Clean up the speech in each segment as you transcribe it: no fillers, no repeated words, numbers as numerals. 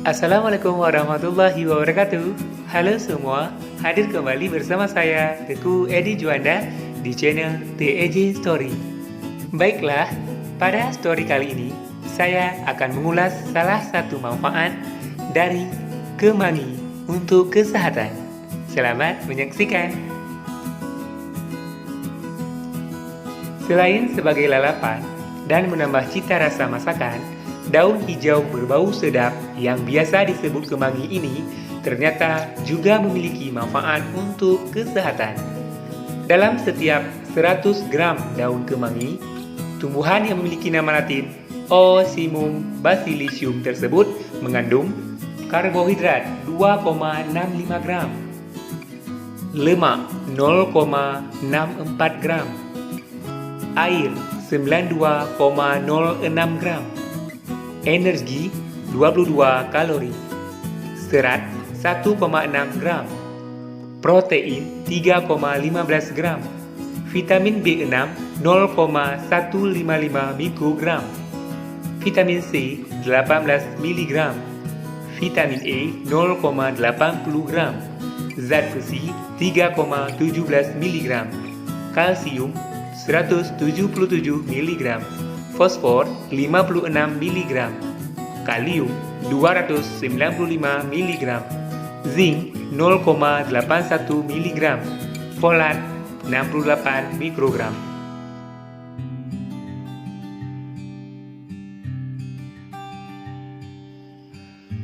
Assalamualaikum warahmatullahi wabarakatuh. Halo semua, hadir kembali bersama saya, Teguh Edi Juanda, di channel TEJ Story. Baiklah, pada story kali ini, saya akan mengulas salah satu manfaat dari kemangi untuk kesehatan. Selamat menyaksikan. Selain sebagai lalapan dan menambah cita rasa masakan, daun hijau berbau sedap yang biasa disebut kemangi ini ternyata juga memiliki manfaat untuk kesehatan. Dalam setiap 100 gram daun kemangi, tumbuhan yang memiliki nama latin Ocimum basilicum tersebut mengandung karbohidrat 2,65 gram, lemak 0,64 gram, air 92,06 gram, energi 22 kalori, serat 1,6 gram, protein 3,15 gram, vitamin B6 0,155 mikrogram, vitamin C 18 mg, vitamin E 0,80 gram, zat besi 3,17 mg, kalsium 177 mg, fosfor 56 mg, kalium 295 mg, zinc 0,81 mg, folat 68 mikrogram.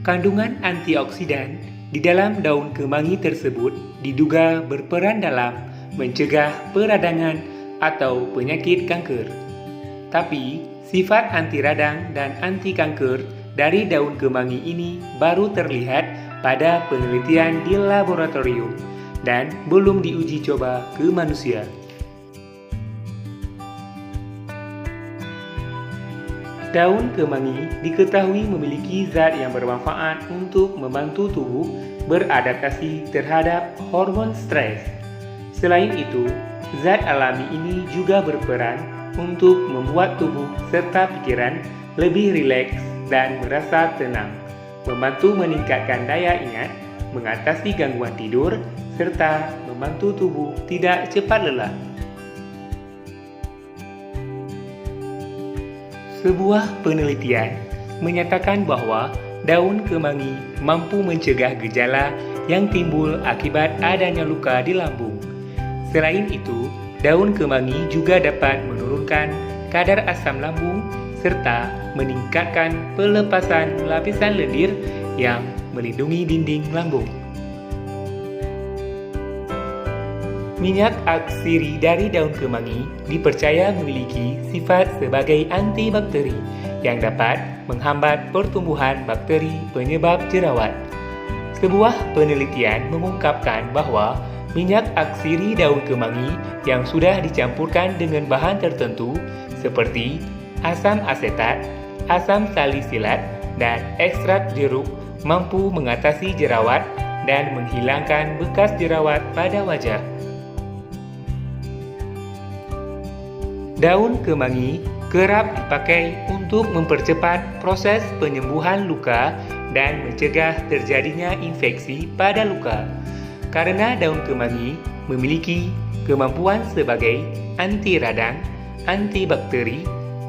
Kandungan antioksidan di dalam daun kemangi tersebut diduga berperan dalam mencegah peradangan atau penyakit kanker. Tapi, sifat anti radang dan anti kanker dari daun kemangi ini baru terlihat pada penelitian di laboratorium dan belum diuji coba ke manusia. Daun kemangi diketahui memiliki zat yang bermanfaat untuk membantu tubuh beradaptasi terhadap hormon stres. Selain itu, zat alami ini juga berperan untuk membuat tubuh serta pikiran lebih rileks dan merasa tenang, membantu meningkatkan daya ingat, mengatasi gangguan tidur, serta membantu tubuh tidak cepat lelah. Sebuah penelitian menyatakan bahwa daun kemangi mampu mencegah gejala yang timbul akibat adanya luka di lambung. Selain itu, daun kemangi juga dapat menurunkan kadar asam lambung serta meningkatkan pelepasan lapisan lendir yang melindungi dinding lambung. Minyak atsiri dari daun kemangi dipercaya memiliki sifat sebagai antibakteri yang dapat menghambat pertumbuhan bakteri penyebab jerawat. Sebuah penelitian mengungkapkan bahwa minyak atsiri daun kemangi yang sudah dicampurkan dengan bahan tertentu seperti asam asetat, asam salisilat, dan ekstrak jeruk mampu mengatasi jerawat dan menghilangkan bekas jerawat pada wajah. Daun kemangi kerap dipakai untuk mempercepat proses penyembuhan luka dan mencegah terjadinya infeksi pada luka. Karena daun kemangi memiliki kemampuan sebagai anti radang, antibakteri,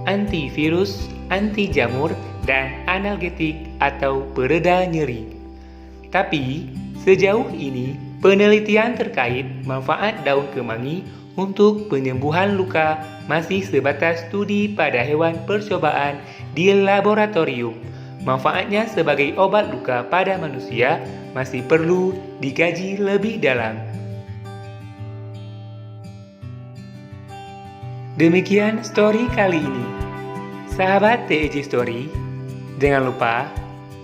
antivirus, anti jamur, dan analgetik atau pereda nyeri. Tapi, sejauh ini penelitian terkait manfaat daun kemangi untuk penyembuhan luka masih sebatas studi pada hewan percobaan di laboratorium. Manfaatnya sebagai obat luka pada manusia masih perlu dikaji lebih dalam. Demikian story kali ini. Sahabat TEJ Story, jangan lupa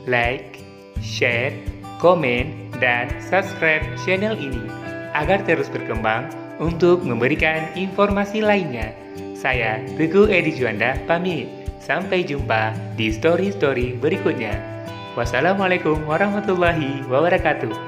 like, share, komen, dan subscribe channel ini agar terus berkembang untuk memberikan informasi lainnya. Saya Teguh Edi Juanda pamit. Sampai jumpa di story-story berikutnya. Wassalamualaikum warahmatullahi wabarakatuh.